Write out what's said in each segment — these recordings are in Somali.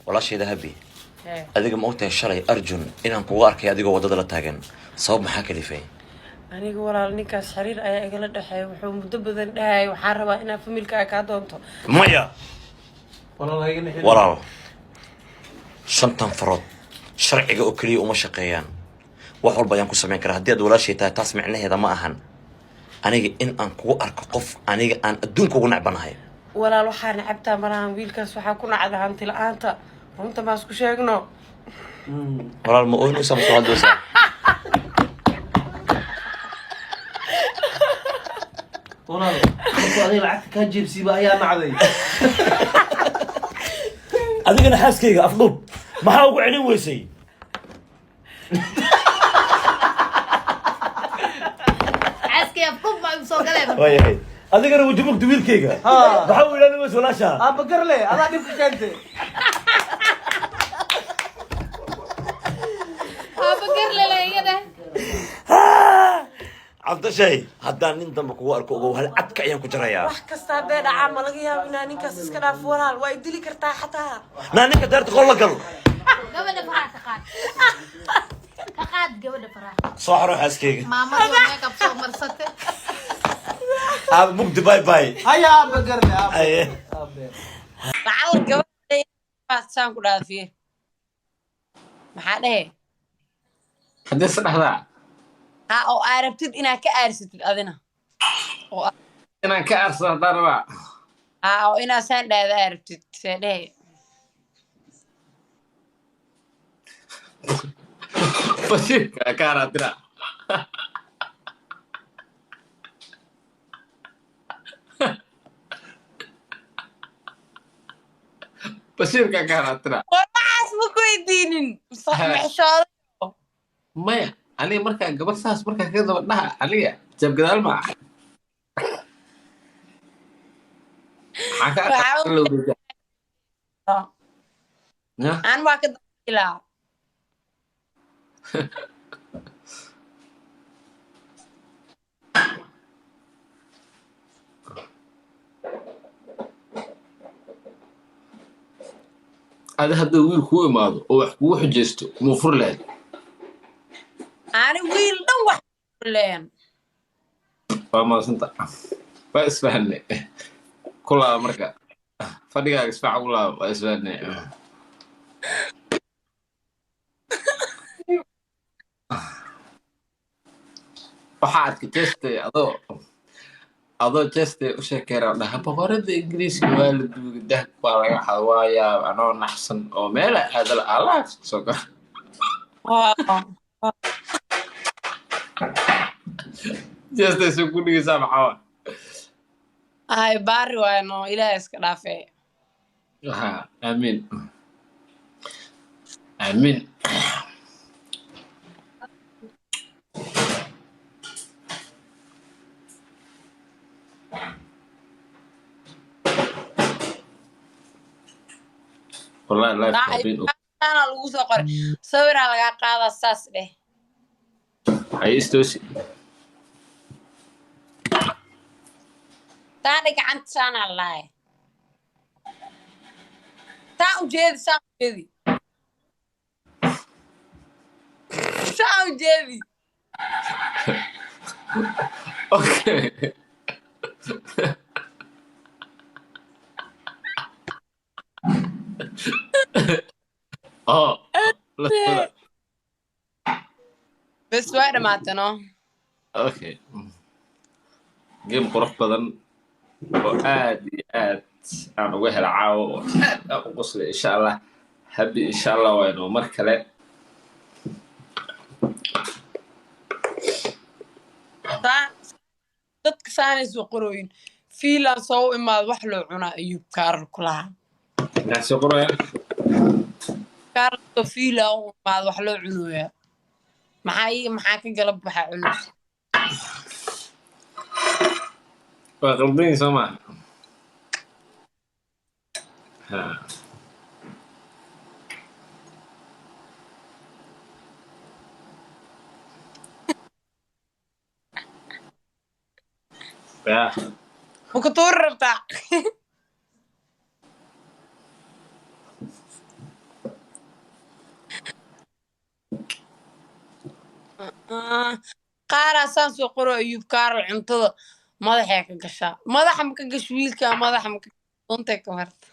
ولا شيء ذهبي إيه. أديك موتة الشري أرجون إن أنكو وارك يا أديك ودد لا تاجن صوب محاك اللي فيه aniga walaal ninkaas xiriir ayaa igala dhaxeeya wuxuu muddo badan dhahay waxaan rabaa inaan familka ka doonto مايا ولا شنطن فرود شرعي أوكلي وما شقيان وحول بيان كسمين كره هدي ولا شيء تسمع هذا ما أهن أنيجي إن أنكو أرك قف أنيجي أن أدون كونا عبنا هاي walaal waxaan cabtaa maraan wiilkaas waxaa ku nacda hanti la'aanta runta ma isku sheegno ولا المؤمن وسام سؤال دوسا ولا أنا لعبت كاجيب سيبا يا معذي أديك أنا حاسس كيك أفضل ما هو عيني ويسي عسكي أفضل ما يوصل كلامه ويا هي أديك أنا وجبك دويل كيكة بحاول أنا بس ولا شيء بقر لي أنا دي بكنتي بقر لي كده عبد شيء هذا ننتم مكوارك وهل عدك أيام كجريا wax kasta hadday dhacaan ma laga yaabo inaa ninkaas iska dhaaf walaal waa i dili kartaa xataa نانك دارت قول قل قبل فرح تقاد قبل فرح صحرا حاسس كيك ماما ميك اب سو مرسته هذا مقد باي باي هيا بقر لي أيه macal gabadhaan ku dhaafiye maxaa dhehe حدث لحظة ha oo aa rabtid inaad ka aarsatid adina oo أنا كأرسل ضربة ha oo inaad saan dhaada aa rabtid see dhehe بشير كان درا بشير كان درا waxaas ma ku weydiinin maxshooda مايا أنا مركا قبل ساس مركا كذا بدها عليا جاب قدال ما حكا لو دجا aan waa ka dailaa هذا هذا ويل كوي ماضو وحكو حجستو مفر له ani wiil dhan wax leen فما سنت فاسفهني كلها مركا فديها اسفع ولا فاسفهني waxaad ka jeestay adoo jeestay u sheekeera dhaha boqorada ingiriiska waa la duugay dahab baa laga xadwaayaa anoo naxsan oo meela aadal alaaf soo gal jeestay soo ku dhigaysaa maxaa ay baari waayno ilaahay iska dhaafee ha aamin aamin والله لا يفهم ana lagu soo qoray sawiraa lagaa qaadaa saas dheh هاي استوسي taani gacanta saanaa lahay taa ujeedi saan ujeedi saan ujeedi اوكي اه لا bes waa dhamaatano اوكي جيم قرح بدن وآد أنا وهر عاو أقصد إن شاء الله هبي إن شاء الله وينو مركلة dadka saanays waa qorooyin fiilan soo imaad wax loo cunaa ayuu kaarar ku lahaa ناس يقولون kaararka fiila u imaad wax loo cunooyaa maxaa ka galab waxaa cunus وغلطين سما ها يا ma ku tuuri rabtaa qaaraa saan soo qoro ayuub kaaral cuntada madaxay ka gashaa madaxa ma ka gash wiilka madaxa ma ka duntay ka marta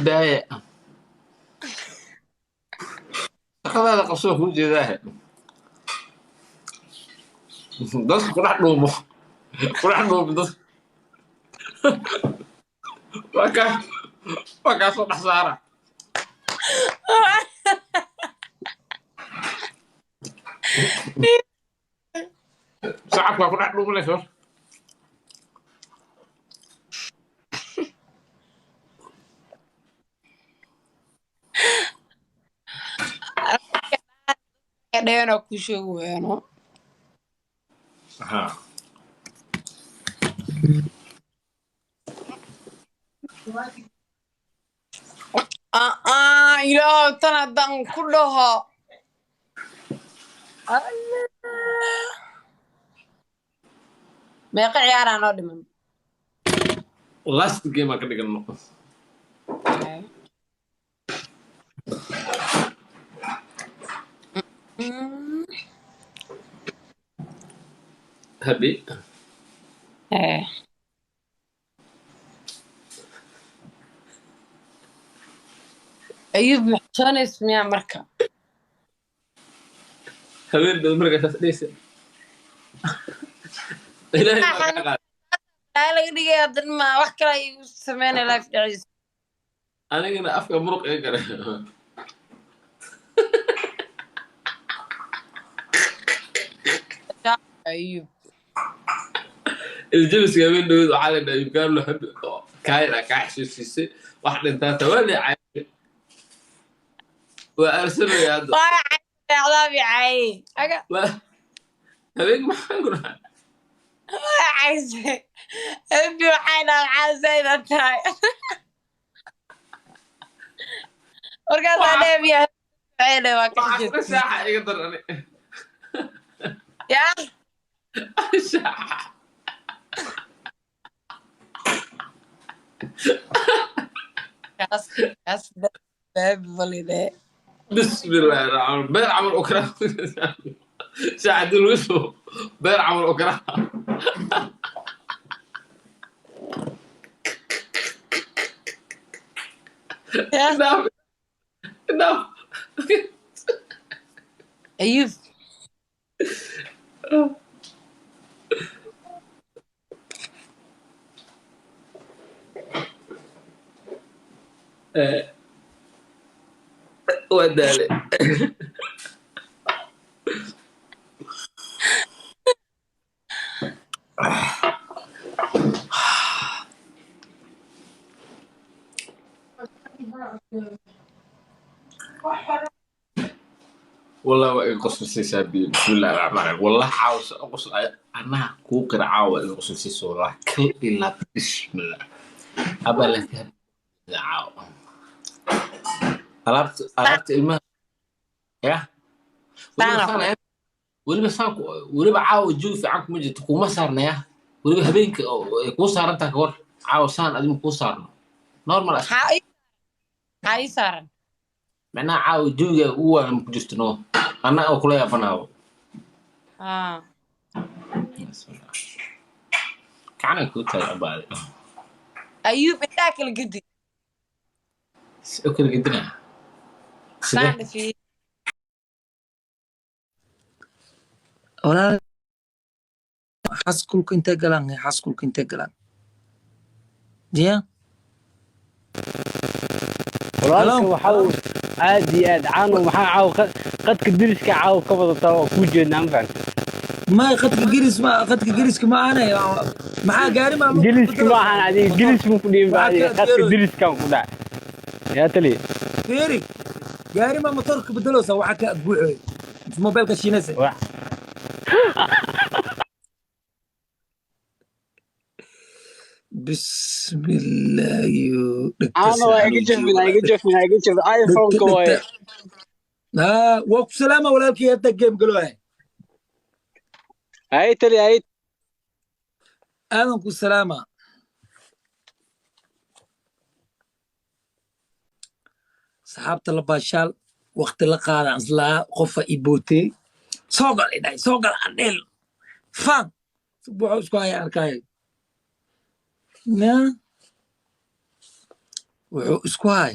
daaye shaqadaada qabsoo kuu jeedaahe dadka kudhex dhuumo dad waa kaasoo dhex saara sacabka waa kudhex dhuumanayso dheena ku sheegi weeno ilaahow tan haddaan ku dhaho meeqa ciyaaraa noo dhiman last game aa ka dhigano habi ayuub maxsoonays miyaa marka habeen dad markaas dhaysa ilaahay baa ka qaad laga dhigay hadan ma wax kale ay u sameynay life dhiciis anigana afka muruq ee gale ayuub الجلسة بين دود وعلى يقال له حب كايرة كعش السيسي واحد انت تولي عاي وارسله يا دو عذابي عاي هذيك ما حنقول عايز ابي وحينا عايزين انتهي ورقات عليه يا عيني ما كنت ساعة يقدر أنا يا ساعة كاس باب وليدي بسم الله الرحمن الرحيم بير عمل أكرا ساعة الوسو بير عمل أكرا نعم نعم أيوب ودالي والله قصر سيسابي بسم الله الرحمن الرحيم والله عاوز قصر أنا كوكر عاوز قصر سيسو والله كل إلا بسم الله أبا لك عاوز عرفت الماء يا ولبا سانك ولبا عاوز جو في عنك مجد تكون صارنا يا ولبا هبينك كو صار انت كور عاوز سان ادم كو صارنا نورمال هاي صار معناها عاوز جو هو مجستنو انا او كلها فناو كان كنت ابالي ايوب تاكل قدي اكل قدنا كان في ولا حسكل كنت قلان حسكل كنت قلان جيا walaalka waxaa aad iyo aad caan u maxaa caaw qadka diriska caaw ka wadataa oo ku jeednaa ma fahanti ما قد جريس ما أنا مع قاري ما jiliska ma ahan adiga jilis buu ku dhiin baadiya qadka diriskan ku dhac yaa tali فيري قاري ما موتورك بدلو سوا حكى أبوعي في موبايل كشينسة بسم الله أنا أيجي جف آيفون كوي وقف سلامة ولا كي يدك جيم قلوه هاي تلي هاي أهلا كل سلامة صحابة الباشال وقت لقى أصلا قفة إبوتي soo gal idhay soo gal andheel faan wuxuu isku haya arkaayo ya wuxuu isku hay